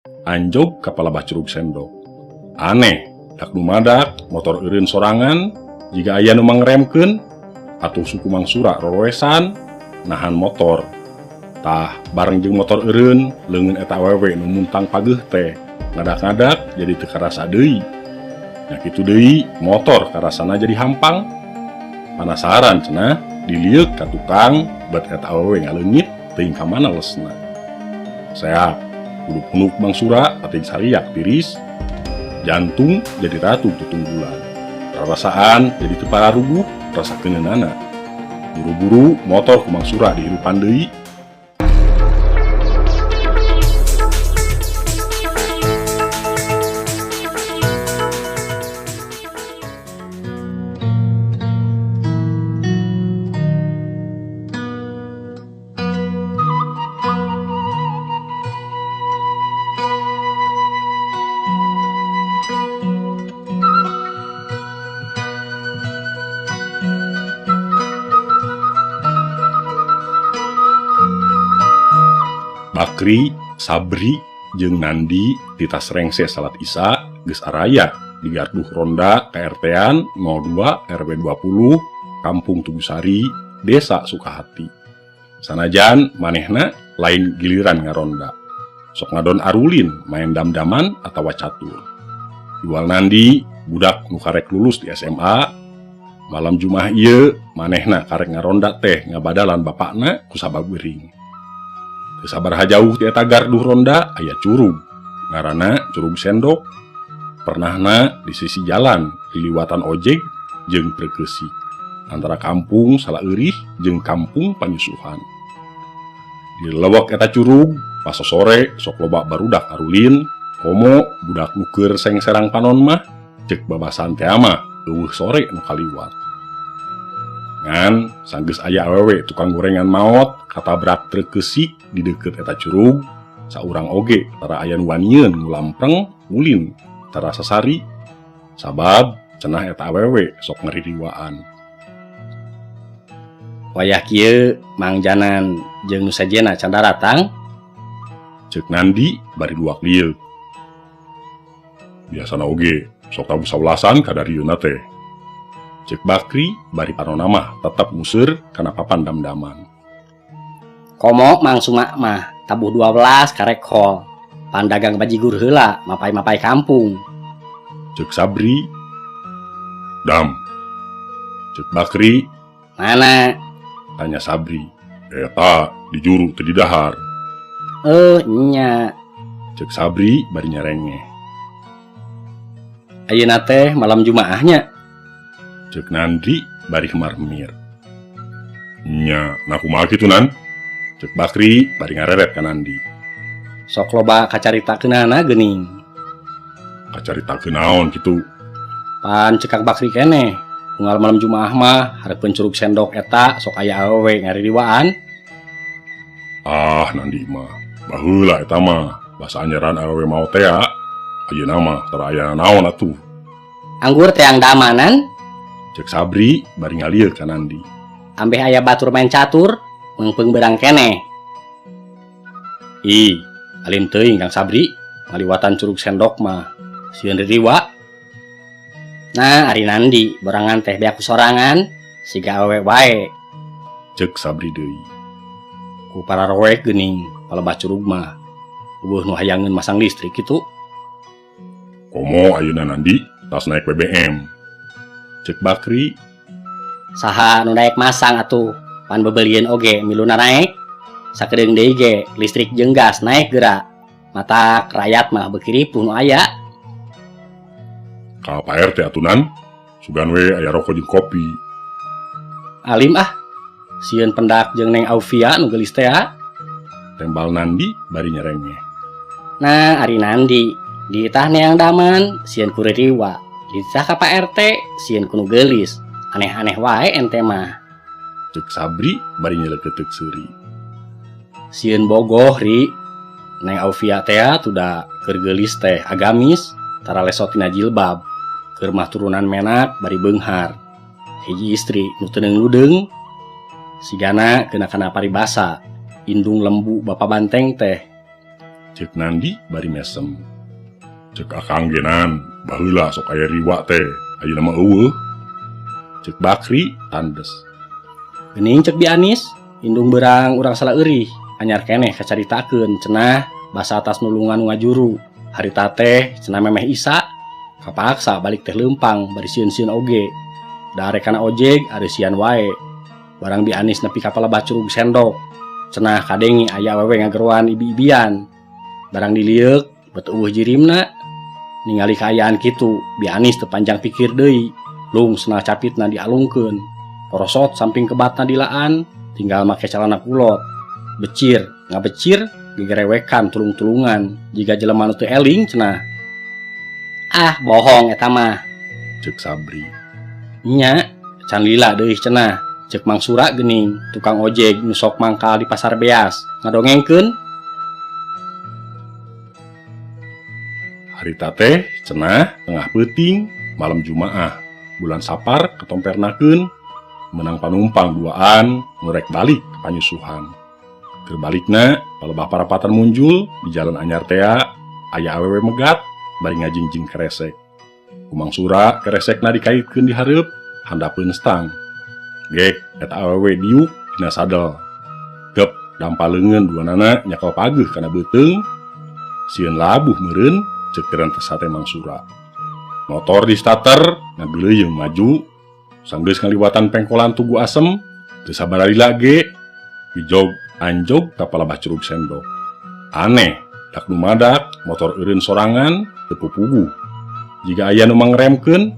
Anjog kepala bacurug sendok. Aneh, dak dumadak motor eureun sorangan, jika aya nu mangremkeun atuh suku mangsura roroesan nahan motor. Tah bareng jeung motor eureun leungeun eta awewe nu muntang pageuh teh ngadak-ngadak jadi teu karasa deui. Nya kitu deui motor karasana jadi hampang. Panasaran cenah dilieuk ka tukang bet eta awewe ngaleungit teuing ka mana lesna. Seap huluk-huluk mangsura ating sariak tiris, jantung jadi ratu tutunggulan, rarasaan jadi teu pararuguh rasa keuneunana. Buru-buru motor ku mangsura dihirupan deui. Bakri, Sabri, jeung Nandi di tas rengse salat Isya geus araya di garduh ronda KRT-an 02 RW 20 Kampung Tugusari, Desa Sukahati. Sanajan manehna lain giliran ngaronda. Sok ngadon arulin main dam-daman atawa catur. Jual Nandi budak nu karek lulus di SMA. Malam Jumat ieu manehna karek ngaronda teh ngabadalan bapakna ku sababeuring. Teu sabaraha jauh ti eta garduh ronda aya curug, ngaranna Curug Sendok. Pernahna di sisi jalan liliwatan ojek jeung prekeusi antara kampung Salaeurih jeung kampung Panyusuhan. Di lewek eta curug pas sore sok loba barudak arulin, komo budak nu keur sengserang panon mah cek babasan teh mah eueuh sore nu kaliwat. Ngan sanggeus aya awewe tukang gorengan maot katabrak truk keusik di deukeut eta curug, saurang oge tara aya nu wanieun ngulampreng ulin tara sasari sabab cenah eta awewe sok ngaririwaan. Wayah kieu Mang Janan jeung nu sajena can datang, ceuk Nandi bari duak lieu. Biasana oge sok tabu saulasan kadarieuna teh. Cek Bakri bari panonna mah tetep museur kana papan dam-daman. komo Mang Sumak mah tabuh 12 karek hol, pandagang bajigur heula mapai-mapai kampung. Cek Sabri, dam. Cek Bakri, Mana? tanya Sabri. Eta di juru teu di dahar. Nya. Cek Sabri bari nyerengeh. Ayeuna teh malam Jumaahnya. Cek Nandi bari kemar-kemir. Nya, nah kumaha kitu nan? Cek Bakri bari ngareret ka Nandi. Sok loba kacaritakeunana geuning. Kacaritakeun naon kitu? Pan cekak Bakri keneh. Unggal malam Jumaah mah hareupeun Curug Sendok eta sok aya awewe ngaririwaan. Ah, Nandi mah baheula eta mah basa anyaran awewe mau teh. Ayeuna mah tara aya naon atuh. Anggur teang damanan, Cek Sabri bari ngalieur ka Nandi. ambeh aya batur main catur, meungpeung berang keneh. Ih, alim teuing Kang Sabri, ngaliwatan Curug Sendok mah sieun ririwa. Nah, ari Nandi berangan teh beak sorangan, siga awewe wae. Cek Sabri deui. Ku para roek geuning palebah curug mah. Eueuh nu hayangeun masang listrik kitu. Komo ayeuna Nandi tas naik BBM. Cek Bakri, Saha nu naek masang atuh, pan bebelieun oge miluna naek. Sakedeung deui ge listrik jeung gas naek geura. Matak rakyat mah beukiripuh nu aya. ka Pak RT atunan, sugan we aya rokok jeung kopi. Alim ah, sieun pendak jeung Neng Aufia nu geulis teh. Tembal Nandi bari nyerengeh. Nah, ari Nandi di tah neang daman sieun ku ririwa. Di tah ka Pak RT sieun ku nu geulis. Aneh-aneh wae ente mah. Cek Sabri bari nyeleketeuk seuri. Sieun bogoh ri. Neng Aufia teh tuda keur geulis teh agamis tara lesot tina jilbab. Keur mah turunan menak bari beunghar. Hiji istri nu teu neudeung. Sigana keuna kana paribasa. Indung lembu bapa banteng teh. Cek Nandi bari mesem. Cek akang genan, baheula sok aya riwa teh, ayeuna mah eueuh. Cek Bakri tandes. Gening cek Bi Anis, indung berang urang salah eurih, anyar keneh kacaritakeun cenah basa atas nulungan nu ngajuru. Harita teh cenah memeh Isa, kapaksa balik teh leumpang bari sieun-sieun oge. Da rekana ojeg ari sian wae. Barang Bi Anis nepi ka palebah curug sendok. Cenah kadengi aya awewe ngageroan ibi-ibian. Barang dilieuk bet eueuh jirimna. Ningali kaayaan kitu, Bi Anis teu panjang pikir deui. Lung senal capitna dialungkeun. Porosot samping kebatna dilaan, tinggal make calana kulot. Becir, ngabecir, gegerewekan tulung-tulungan. Jika jelema nu teu eling cenah. Ah, bohong eta mah. Cek Sabri. Nya, can lila deui cenah. Cek Mang Sura geuning, tukang ojek nu sok mangkal di pasar beas. Ngadongengkeun. Harita teh cenah tengah peuting malam Jumaah. Bulan Sapar ketompernakeun menang panumpang duaan nurek balik ke panyusuhan. Kerbalikna palebah parapatan muncul di jalan anyar tea aya awewe megat bari ngajingjing keresek. Kumang Sura keresekna dikaitkeun di hareup handapeun stang. Gek eta awewe diuk dina sadel. Gep dampaleungeun duanana nyakel pageuh kana beuteung. Sieun labuh meureun ceuk teu sate Mang Sura. Motor di starter ngageuleuyeuh maju. Sanggeus ngaliwatan pengkolan Tugu Asem, teu sabaraha ge hijog anjog ka palebah curug sendok. Aneh, dak lumadak motor eureun sorangan teu pupuguh. Jika aya nu mangremkeun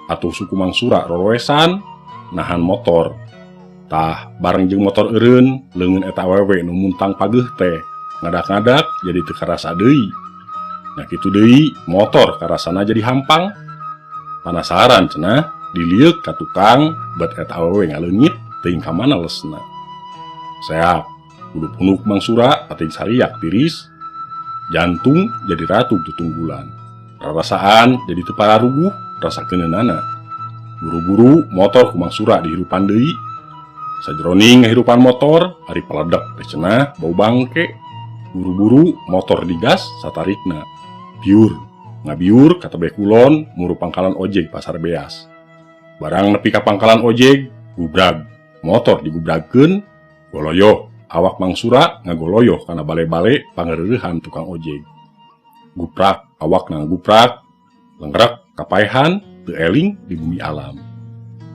atuh suku Mang Sura roroesan nahan motor. Tah bareng jeung motor eureun leungeun eta awewe nu muntang pageuh teh ngadak-ngadak jadi teu karasa deui. Nah kitu deui motor karasana jadi hampang. Panasaran cenah dilieuk ka tukang bet eta awewe ngaleungit teuing ka mana lesna. Seak kudu punuk Mang Sura ating sariak tiris. Jantung jadi ratu tutunggulan. Rarasaan jadi teu pararuguh rasa keuneunnana. Buru-buru motor ku Mang Sura dihirupan deui. Sajroning ngahirupan motor ari paledek teh cenah bau bangke. Buru-buru motor digas satarikna. Biur ngabiur ka tebeh kulon muru pangkalan ojek pasar beas. Barang nepi ka pangkalan ojek, gubrag. Motor digubragkeun, goloyoh. Awak Mang Sura ngagoloyoh kana bale-bale pangeureuhan tukang ojek. Guprak, awak ngaguprak, lengrek kapaehan teu eling di bumi alam.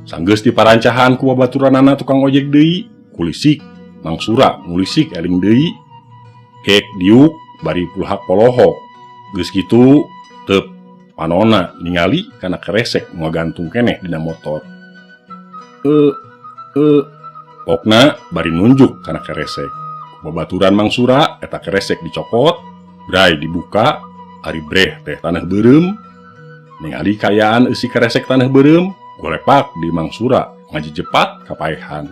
Sanggeus diparancahan ku babaturanana tukang ojek deui, kulisik Mang Sura ngulisik eling deui. Kek diuk bari pulhak polohok. Geus kitu teu panonna ningali kana keresek ngagantung keneh dina motor. Pokna bari nunjuk kana keresek. Babaturan Mang Sura eta keresek dicopot, brai dibuka, ari breh teh tanah beureum. Ningali kayaan eusi keresek tanah beureum, golepak di Mang Sura ngajijepat kapaehan.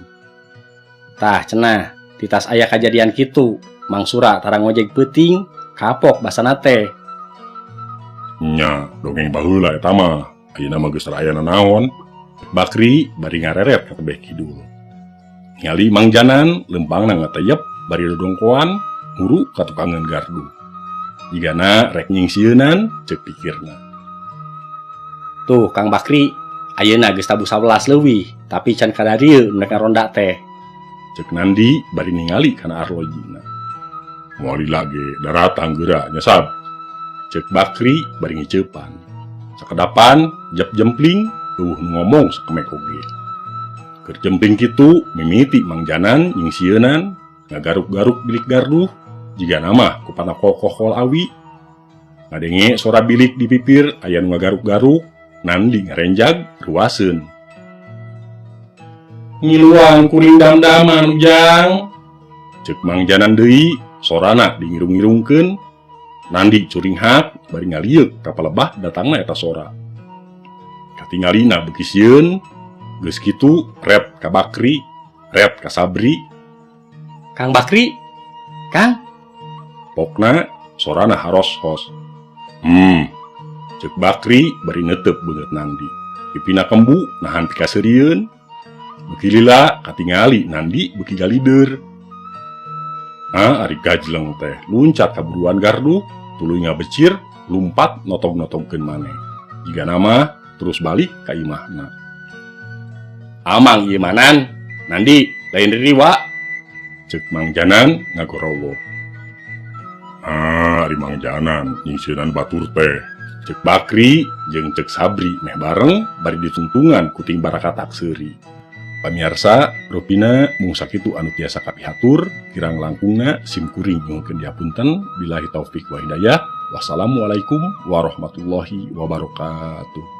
Tah cenah, di tas aya kajadian kitu, Mang Sura tarang ngojek peuting, kapok basana teh. Nya, dongeng baheula eta mah. Ayeuna mah geus aya nanaon. Bakri bari ngareret ka tebeh kidul. Ningali Mang Janan lempangna ngateyep bari dodongkoan huru ka tukangan gardu. Jigana rek nyingsieunan ceuk pikirna. Tuh Kang Bakri, ayeuna geus tabu 11 leuwih, tapi can kadarieu mereka ronda teh. Ceuk Nandi bari ningali kana arlojina. Moal lagi daratang geura nyasab. Ceuk Bakri bari ngiceupan. Sakedapan jep jempling ngomong sakemek oge. Keur jempling kitu mimiti Mang Janan nyingsieunan ngagaruk-garuk bilik gardu jiga nama ku panakokohol awi. Ngadenge sora bilik di pipir aya nu ngagaruk-garuk, Nandi ngarenjag ruaseun. Ngiluan kuring damdaman ujang. Ceuk Mang Janan deui sorana dingirung-ngirungkeun. Nandi curinghak bari ngalieuk ka palebah datangna eta sora. Katingalina beuki sieun, geus kitu rep ka Bakri, rep ka Sabri. Kang Bakri, Kang. Pokna sorana haros-hos. Ceuk Bakri bari neuteup beungeut Nandi. Pipina kembu nahan pika seurieun. Beuki lila katingali Nandi beuki galideur. Ari gajleng teh luncat kaburuan gardu, tuluy ngabecir, lumpat notog-notogkeun maneh. Jiga nama terus balik ka imahna. Amang ieu manan, Nandi lain riwa. Cek Mang Janan ngagorowo. Ari Mang Janan nyingsieunan batur teh. Cek Bakri jeung cek Sabri meh bareng bari dituntungan kuting Baraka Takseuri. Pamirsa, Ropina mung sakitu anu tiasa kapihatur, kirang langkungna sim kuring nyuhunkeun dihapunten. Billahi taufik wa hidayah. Wassalamualaikum warahmatullahi wabarakatuh.